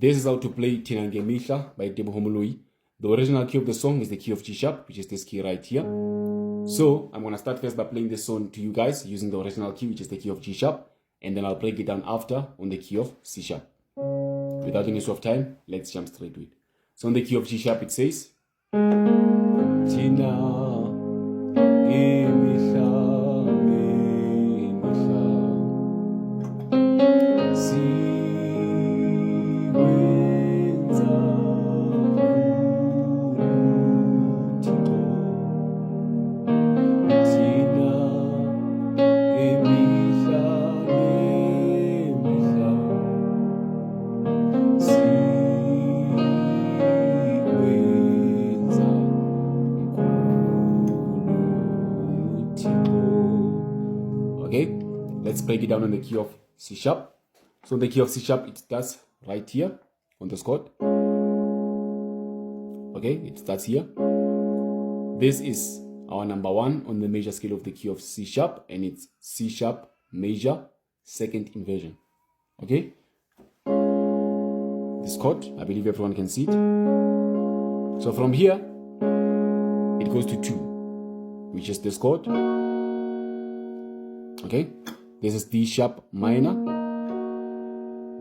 This is how to play Thina mihla by Teboho moloi. The original key of the song is the key of G sharp, which is this key right here. So I'm going to start first by playing this song to you guys using the original key, which is the key of G sharp, and then I'll break it down after on the key of C sharp. Without any waste of time, let's jump straight to it. So on the key of G sharp it says Thina mihla Okay, let's break it down on the key of C sharp. So the key of C sharp, it starts right here on the chord. Okay, it starts here. This is our number 1 on the major scale of the key of C sharp, and it's C sharp major second inversion. Okay, this chord, I believe everyone can see it. So from here, it goes to 2, which is this chord. Okay, this is D sharp minor,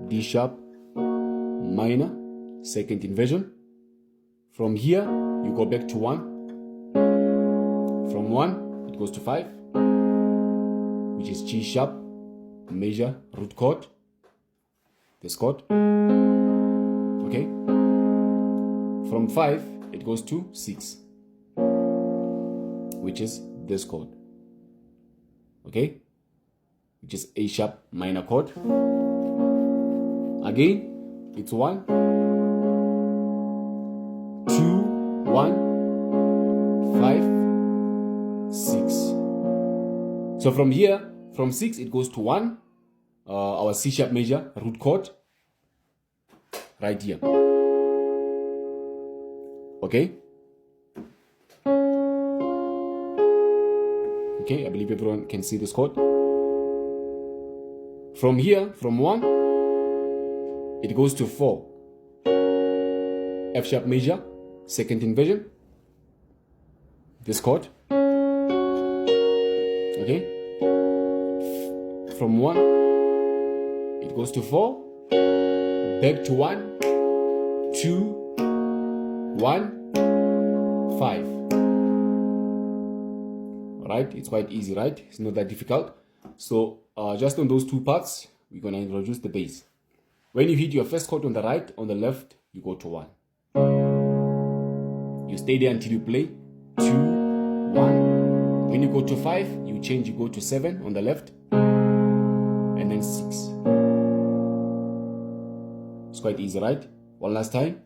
D sharp minor, second inversion. From here, you go back to 1. From 1, it goes to 5, which is G sharp major root chord, this chord. Okay, from 5, it goes to 6, which is this chord. Okay, which is A sharp minor chord. Again, it's 1, 2, 1, 5, 6. So from here, from 6, it goes to 1, our C sharp major root chord, right here. Okay. Okay, I believe everyone can see this chord. From here, from 1, it goes to 4. F sharp major, second inversion. This chord. Okay. From 1, it goes to 4. Back to 1, 2, 1, 5. Right? It's quite easy, right? It's not that difficult. So just on those 2 parts, we're going to introduce the bass. When you hit your first chord on the right, on the left, you go to 1. You stay there until you play 2, 1. When you go to 5, you change, you go to 7 on the left, and then 6. It's quite easy, right? One last time.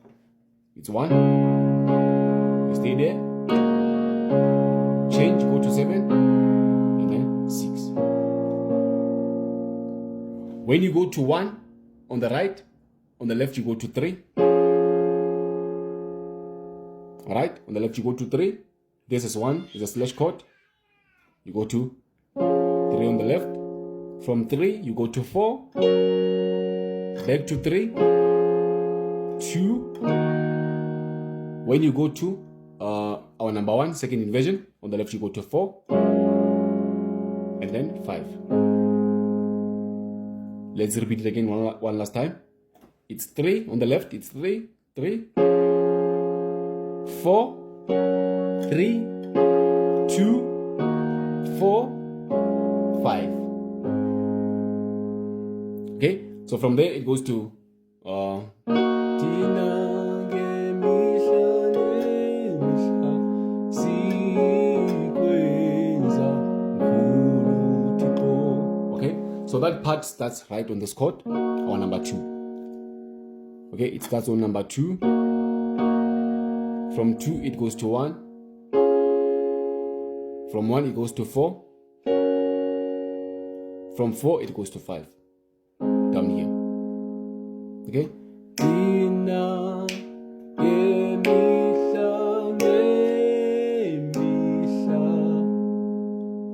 It's 1. You stay there. Change, go to 7, and then 6. When you go to 1 on the right, on the left you go to 3. Alright, on the left you go to 3. This is 1, is a slash chord. You go to 3 on the left. From 3 you go to 4. Back to 3. 2. When you go to our number 1, second inversion, on the left you go to 4, and then 5. Let's repeat it again one last time. It's 3 on the left, it's 3, 3, 4, 3, 2, 4, 5. Okay, so from there it goes to so that part starts right on this chord, or number 2. Okay, it starts on number 2. From 2 it goes to 1. From 1 it goes to 4. From 4 it goes to 5. Down here. Okay.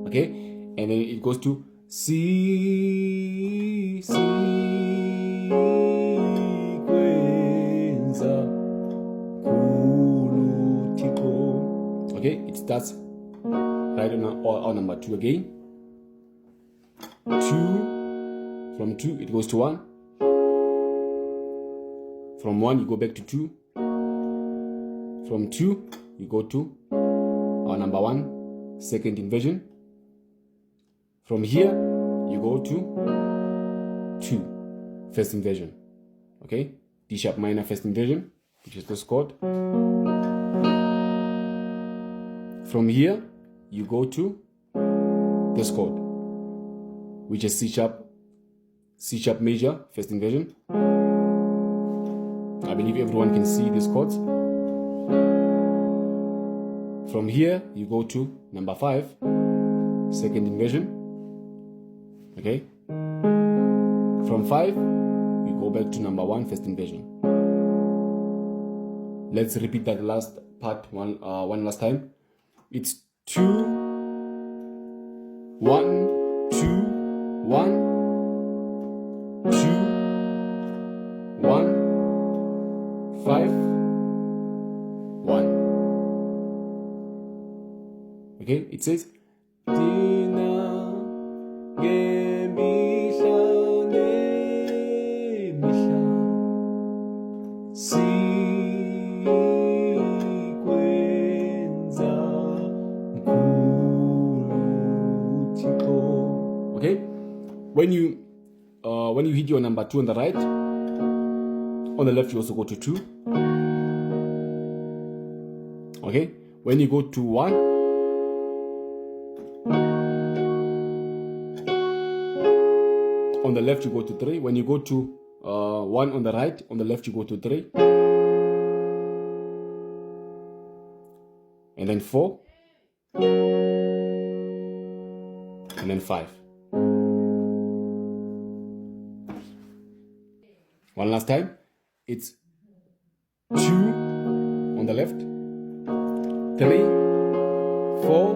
Okay, and then it goes to C, sequence. starts right on number 2 again. 2, from 2 it goes to 1. From 1 you go back to 2. From 2 you go to number 1, second inversion. From here you go to 2, first inversion. Okay, D sharp minor first inversion, which is this chord. From here you go to this chord, which is C sharp major first inversion. I believe everyone can see these chords. From here you go to number 5, second inversion. Okay, from 5 you go back to number 1, first inversion. Let's repeat that last part one last time. It's 2, 1, 2, 1, 2, 1, 5, 1. Okay, it says Thina mihla sikwenza mkhulu. Okay, when you hit your number 2 on the right, on the left you also go to 2. Okay, when you go to 1, on the left you go to 3. When you go to 1 on the right, on the left you go to 3. And then 4. And then 5. One last time. It's 2 on the left, 3, 4,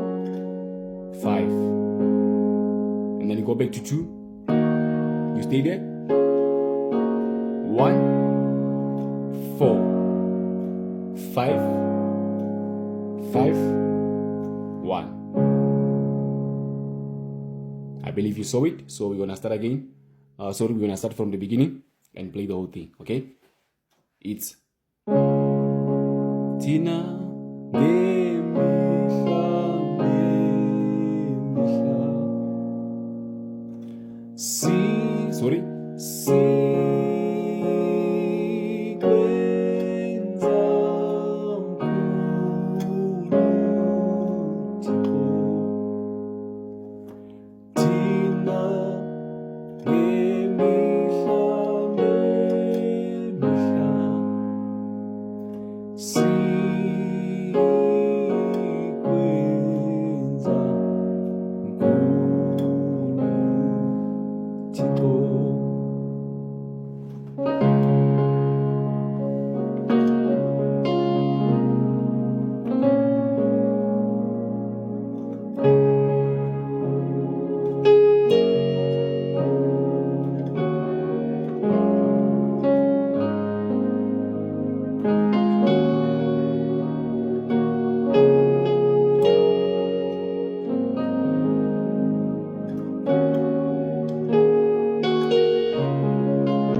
5. And then you go back to 2. You stay there. 1, 4, 5, 5, 1. I believe you saw it, so we're gonna start again. We're gonna start from the beginning and play the whole thing. Okay? It's Thina.